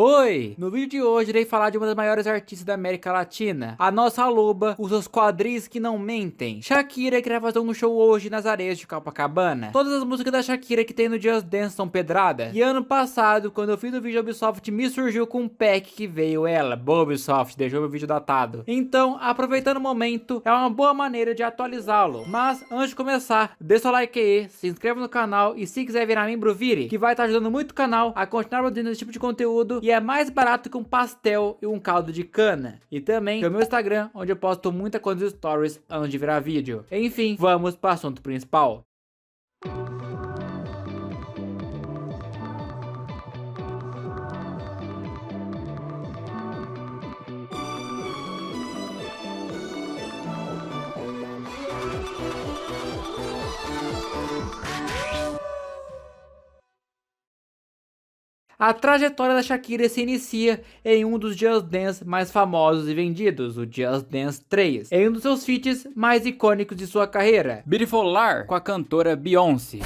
Oi! No vídeo de hoje irei falar de uma das maiores artistas da América Latina, a nossa loba, com seus quadris que não mentem. Shakira, que vai fazer um show hoje nas areias de Copacabana. Todas as músicas da Shakira que tem no Just Dance são pedrada. E ano passado, quando eu fiz o vídeo Ubisoft, me surgiu com um pack que veio ela. Boa Ubisoft, deixou meu vídeo datado. Então, aproveitando o momento, é uma boa maneira de atualizá-lo. Mas, antes de começar, deixa o like aí, se inscreva no canal e se quiser virar membro, vire, que vai estar ajudando muito o canal a continuar produzindo esse tipo de conteúdo. E é mais barato que um pastel e um caldo de cana. E também tem o meu Instagram, onde eu posto muita coisa nos stories antes de virar vídeo. Enfim, vamos para o assunto principal. A trajetória da Shakira se inicia em um dos Just Dance mais famosos e vendidos, o Just Dance 3, em um dos seus feats mais icônicos de sua carreira, Beautiful Lar, com a cantora Beyoncé.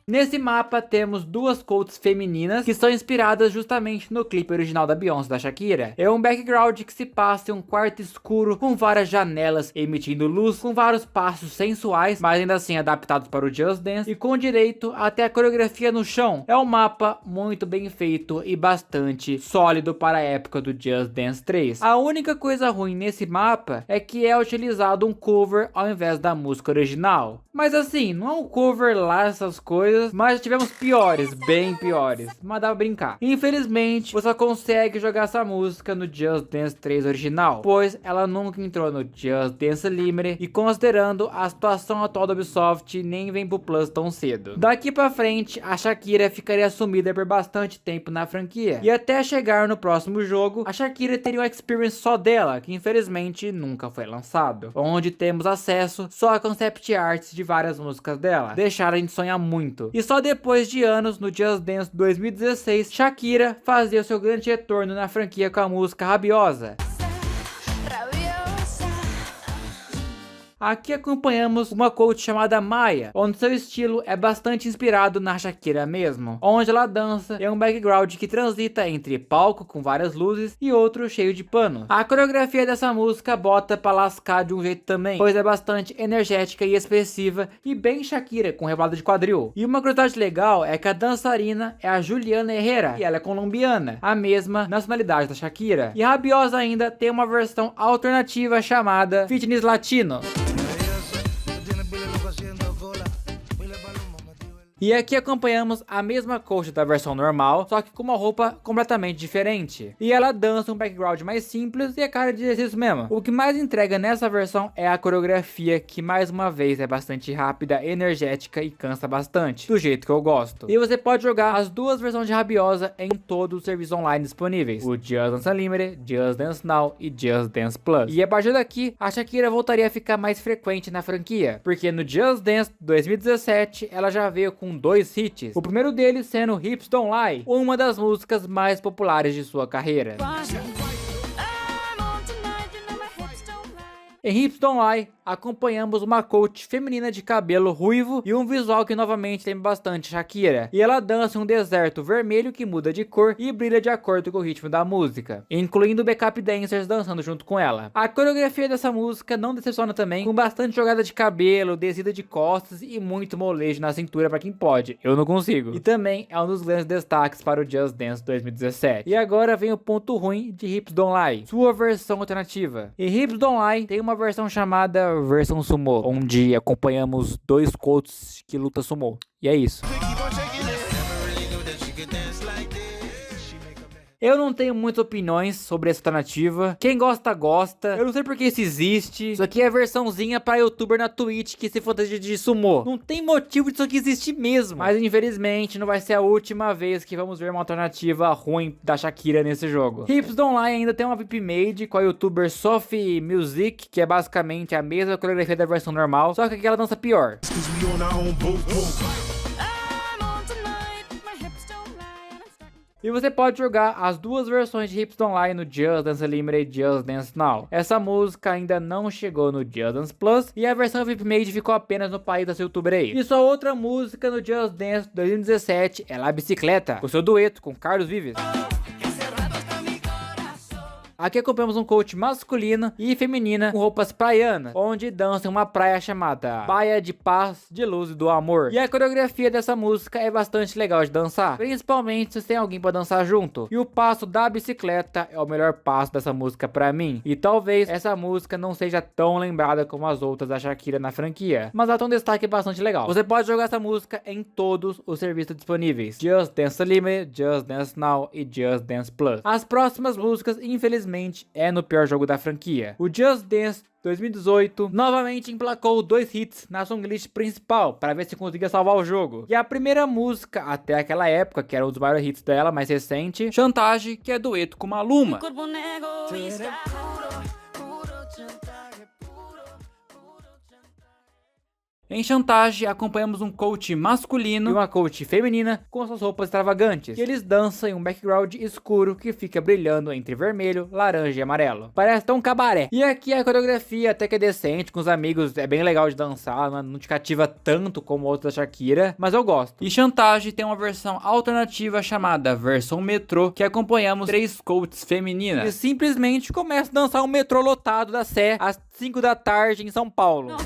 Nesse mapa temos duas quotes femininas que são inspiradas justamente no clipe original da Beyoncé da Shakira. É um background que se passa em um quarto escuro com várias janelas emitindo luz, com vários passos sensuais, mas ainda assim adaptados para o Just Dance e com direito até a coreografia no chão. É um mapa muito bem feito e bastante sólido para a época do Just Dance 3. A única coisa ruim nesse mapa é que é utilizado um cover ao invés da música original. Mas assim, não é um cover lá essas coisas, mas já tivemos piores, bem piores, mas dá pra brincar. Infelizmente, você só consegue jogar essa música no Just Dance 3 original, pois ela nunca entrou no Just Dance Limited e considerando a situação atual da Ubisoft, nem vem pro Plus tão cedo. Daqui pra frente, a Shakira ficaria sumida por bastante tempo na franquia, e até chegar no próximo jogo, a Shakira teria um experience só dela, que infelizmente nunca foi lançado, onde temos acesso só a concept arts de várias músicas dela. Deixaram a gente sonhar muito. E só depois de anos, no Just Dance 2016, Shakira fazia o seu grande retorno na franquia com a música Rabiosa. Aqui acompanhamos uma quote chamada Maya, onde seu estilo é bastante inspirado na Shakira mesmo, onde ela dança em um background que transita entre palco com várias luzes e outro cheio de pano. A coreografia dessa música bota pra lascar de um jeito também, pois é bastante energética e expressiva e bem Shakira com rebolada de quadril. E uma curiosidade legal é que a dançarina é a Juliana Herrera e ela é colombiana, a mesma nacionalidade da Shakira. E Rabiosa ainda tem uma versão alternativa chamada Fitness Latino. E aqui acompanhamos a mesma coach da versão normal, só que com uma roupa completamente diferente. E ela dança um background mais simples e é cara de exercício mesmo. O que mais entrega nessa versão é a coreografia, que mais uma vez é bastante rápida, energética e cansa bastante, do jeito que eu gosto. E você pode jogar as duas versões de Rabiosa em todos os serviços online disponíveis, o Just Dance Unlimited, Just Dance Now e Just Dance Plus. E a partir daqui, a Shakira voltaria a ficar mais frequente na franquia, porque no Just Dance 2017 ela já veio com dois hits, o primeiro deles sendo Hips Don't Lie, uma das músicas mais populares de sua carreira. Em Hips Don't Lie, acompanhamos uma coach feminina de cabelo ruivo e um visual que novamente lembra bastante Shakira. E ela dança em um deserto vermelho que muda de cor e brilha de acordo com o ritmo da música, incluindo backup dancers dançando junto com ela. A coreografia dessa música não decepciona também, com bastante jogada de cabelo, descida de costas e muito molejo na cintura para quem pode. Eu não consigo. E também é um dos grandes destaques para o Just Dance 2017. E agora vem o ponto ruim de Hips Don't Lie, sua versão alternativa. Em Hips Don't Lie tem uma versão chamada versão sumo, onde acompanhamos dois quotes que lutam sumo. E é isso. Eu não tenho muitas opiniões sobre essa alternativa. Quem gosta, gosta. Eu não sei porque isso existe. Isso aqui é a versãozinha pra youtuber na Twitch que se fantasia de sumô. Não tem motivo disso aqui existir mesmo. Mas infelizmente não vai ser a última vez que vamos ver uma alternativa ruim da Shakira nesse jogo. Hips Don't Lie ainda tem uma VP Made com a youtuber Sophie Music, que é basicamente a mesma coreografia da versão normal, só que aqui ela dança pior. E você pode jogar as duas versões de Hips Don't Lie no Just Dance Unlimited e Just Dance Now. Essa música ainda não chegou no Just Dance Plus e a versão VIP Made ficou apenas no país dessa youtuber aí. E sua outra música no Just Dance 2017 é La Bicicleta, o seu dueto com Carlos Vives. Aqui acompanhamos um coach masculino e feminina com roupas praianas, onde dançam em uma praia chamada Baía de Paz, de Luz e do Amor. E a coreografia dessa música é bastante legal de dançar, principalmente se tem alguém pra dançar junto. E o passo da bicicleta é o melhor passo dessa música pra mim. E talvez essa música não seja tão lembrada como as outras da Shakira na franquia, mas ela tem um destaque bastante legal. Você pode jogar essa música em todos os serviços disponíveis: Just Dance Unlimited, Just Dance Now e Just Dance Plus. As próximas músicas, infelizmente, é no pior jogo da franquia. O Just Dance 2018 novamente emplacou 2 hits na songlist principal para ver se conseguia salvar o jogo. E a primeira música até aquela época, que era um dos maiores hits dela, mais recente, Chantage, que é dueto com Maluma. Em Chantage, acompanhamos um coach masculino e uma coach feminina com suas roupas extravagantes. E eles dançam em um background escuro que fica brilhando entre vermelho, laranja e amarelo. Parece tão cabaré. E aqui a coreografia até que é decente, com os amigos é bem legal de dançar, não te cativa tanto como outros da Shakira, mas eu gosto. E Chantage tem uma versão alternativa chamada versão metrô, que acompanhamos 3 coaches femininas. E simplesmente começam a dançar um metrô lotado da Sé às 5 da tarde em São Paulo.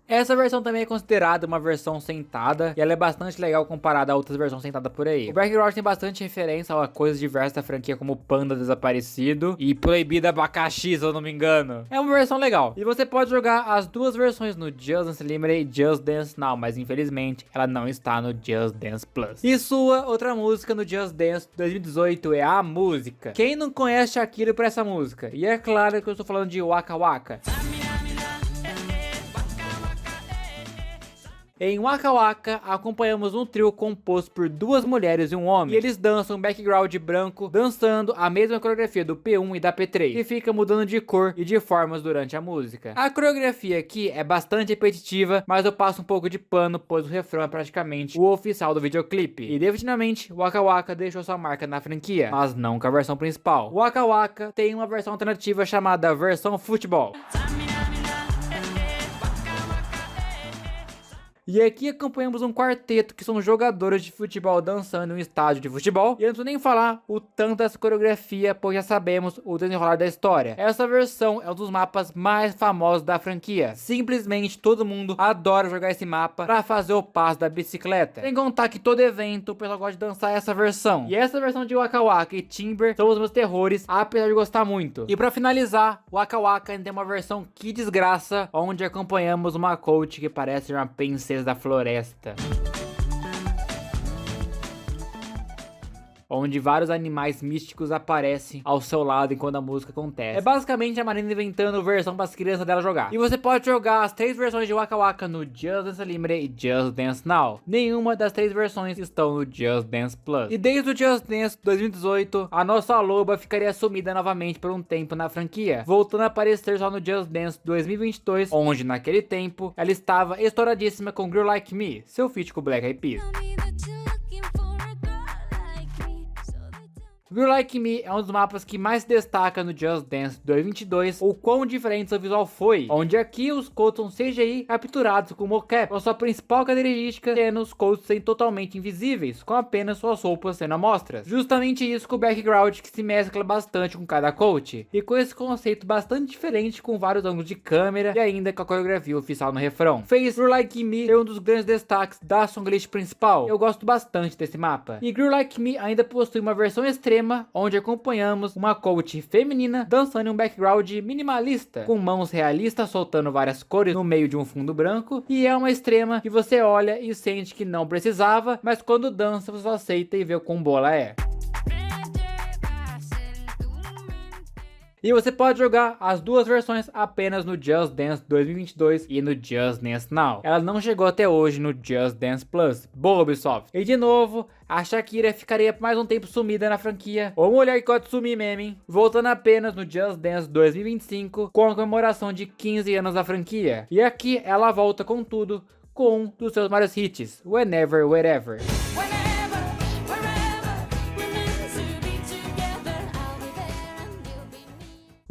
Essa versão também é considerada uma versão sentada, e ela é bastante legal comparada a outras versões sentadas por aí. O background tem bastante referência a coisas diversas da franquia, como Panda Desaparecido e Proibido Abacaxi, se eu não me engano. É uma versão legal. E você pode jogar as duas versões no Just Dance Unlimited e Just Dance Now, mas infelizmente ela não está no Just Dance Plus. E sua outra música no Just Dance 2018 é A Música. Quem não conhece Shakira por essa música? E é claro que eu estou falando de Waka Waka. Em Waka Waka, acompanhamos um trio composto por 2 mulheres e um homem. E eles dançam um background branco, dançando a mesma coreografia do P1 e da P3, que fica mudando de cor e de formas durante a música. A coreografia aqui é bastante repetitiva, mas eu passo um pouco de pano, pois o refrão é praticamente o oficial do videoclipe. E definitivamente, Waka Waka deixou sua marca na franquia, mas não com a versão principal. Waka Waka tem uma versão alternativa chamada versão futebol. E aqui acompanhamos um quarteto que são jogadores de futebol dançando em um estádio de futebol. E eu não preciso nem falar o tanto dessa coreografia, pois já sabemos o desenrolar da história. Essa versão é um dos mapas mais famosos da franquia. Simplesmente todo mundo adora jogar esse mapa pra fazer o passo da bicicleta. Sem contar que todo evento o pessoal gosta de dançar essa versão. E essa versão de Waka Waka e Timber são os meus terrores, apesar de gostar muito. E pra finalizar, Waka Waka ainda tem uma versão que desgraça, onde acompanhamos uma coach que parece uma princesa da floresta, onde vários animais místicos aparecem ao seu lado enquanto a música acontece. É basicamente a Marina inventando versão para as crianças dela jogar. E você pode jogar as 3 versões de Waka Waka no Just Dance Unlimited e Just Dance Now. Nenhuma das 3 versões estão no Just Dance Plus. E desde o Just Dance 2018, a nossa loba ficaria sumida novamente por um tempo na franquia, voltando a aparecer só no Just Dance 2022, onde naquele tempo ela estava estouradíssima com Girl Like Me, seu feat com Black Eyed Peas. Girl Like Me é um dos mapas que mais se destaca no Just Dance 2022, o quão diferente seu visual foi, onde aqui os coats são CGI capturados com mocap, com sua principal característica sendo os coats serem totalmente invisíveis, com apenas suas roupas sendo amostras. Justamente isso com o background que se mescla bastante com cada coat, e com esse conceito bastante diferente com vários ângulos de câmera e ainda com a coreografia oficial no refrão. Fez Girl Like Me ser um dos grandes destaques da songlist principal. Eu gosto bastante desse mapa. E Girl Like Me ainda possui uma versão extrema, onde acompanhamos uma coach feminina dançando em um background minimalista, com mãos realistas soltando várias cores no meio de um fundo branco, e é uma extrema que você olha e sente que não precisava, mas quando dança você só aceita e vê o quão boa ela é. E você pode jogar as duas versões apenas no Just Dance 2022 e no Just Dance Now. Ela não chegou até hoje no Just Dance Plus. Boa, Ubisoft. E de novo, a Shakira ficaria por mais um tempo sumida na franquia. Ou mulher que pode sumir mesmo, hein? Voltando apenas no Just Dance 2025 com a comemoração de 15 anos da franquia. E aqui ela volta com tudo, com um dos seus maiores hits, Whenever, Wherever.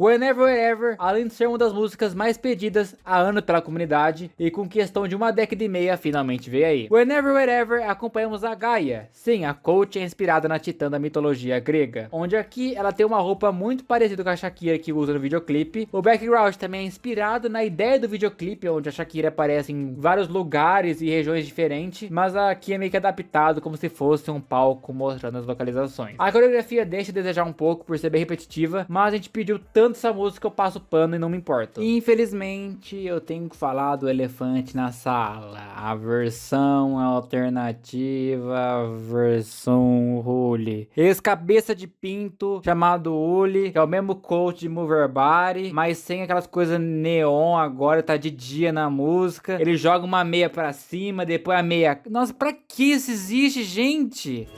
Whenever, Wherever, além de ser uma das músicas mais pedidas há anos pela comunidade e com questão de uma década e meia finalmente veio aí. Whenever, Wherever, acompanhamos a Gaia. Sim, a coach é inspirada na titã da mitologia grega, onde aqui ela tem uma roupa muito parecida com a Shakira que usa no videoclipe. O background também é inspirado na ideia do videoclipe, onde a Shakira aparece em vários lugares e regiões diferentes, mas aqui é meio que adaptado como se fosse um palco mostrando as localizações. A coreografia deixa a desejar um pouco por ser bem repetitiva, mas a gente pediu tanto essa música, eu passo pano e não me importo. Infelizmente, eu tenho que falar do elefante na sala. A versão alternativa, a versão Uli. Ex-cabeça de pinto, chamado Uli, que é o mesmo coach de Mover Body, mas sem aquelas coisas neon, agora tá de dia na música. Ele joga uma meia pra cima, depois a meia... Nossa, pra que isso existe, gente?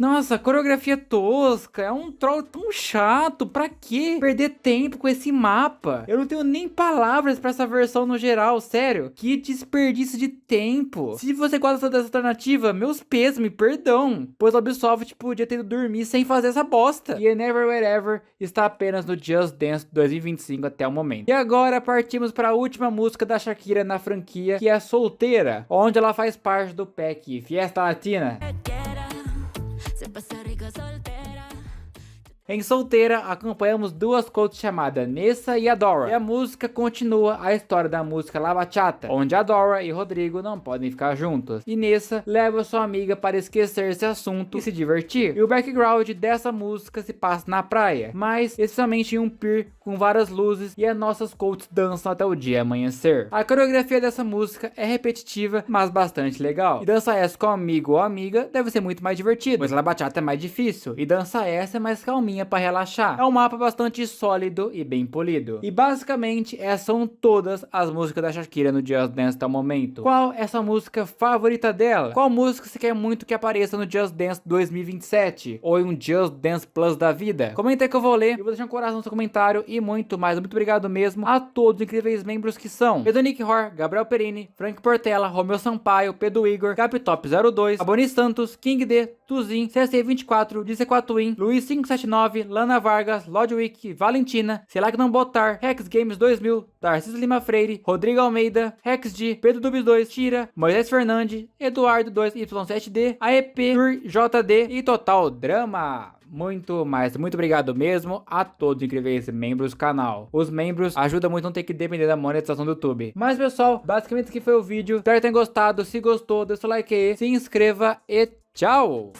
Nossa, coreografia tosca, é um troll tão chato, pra que perder tempo com esse mapa? Eu não tenho nem palavras pra essa versão no geral, sério. Que desperdício de tempo. Se você gosta dessa alternativa, meus pêsames, perdão. Pois a Ubisoft podia ter ido dormir sem fazer essa bosta. E Never Wherever está apenas no Just Dance 2025 até o momento. E agora partimos para a última música da Shakira na franquia, que é Solteira, onde ela faz parte do pack Fiesta Latina. Em Solteira, acompanhamos duas coaches chamadas Nessa e Adora. E a música continua a história da música La Bachata, onde Adora e Rodrigo não podem ficar juntos. E Nessa leva sua amiga para esquecer esse assunto e se divertir. E o background dessa música se passa na praia, mas essencialmente em um pier com várias luzes e as nossas coaches dançam até o dia amanhecer. A coreografia dessa música é repetitiva, mas bastante legal. E dançar essa com amigo ou amiga deve ser muito mais divertido, pois La Bachata é mais difícil. E dançar essa é mais calminha para relaxar. É um mapa bastante sólido e bem polido. E basicamente essas são todas as músicas da Shakira no Just Dance até o momento. Qual é essa música favorita dela? Qual música você quer muito que apareça no Just Dance 2027? Ou em um Just Dance Plus da vida? Comenta aí que eu vou ler. Eu vou deixar um coração no seu comentário e muito mais. Muito obrigado mesmo a todos os incríveis membros que são Pedro Nick Hor, Gabriel Perini, Frank Portela, Romeu Sampaio, Pedro Igor, Captop02, Aboni Santos, King D, Tuzin, CC24, DC4Win, Luiz 579, Lana Vargas, Lodwick, Valentina, Selak Não Botar, Rex Games 2000, Darcísio Lima Freire, Rodrigo Almeida, Rex G, Pedro Dubs 2, Tira, Moisés Fernandes, Eduardo 2Y7D, AEP, JD e Total Drama. Muito mais, muito obrigado mesmo a todos os incríveis membros do canal. Os membros ajudam muito a não ter que depender da monetização do YouTube. Mas pessoal, basicamente esse aqui foi o vídeo. Espero que tenham gostado. Se gostou, deixa o like aí, se inscreva e tchau!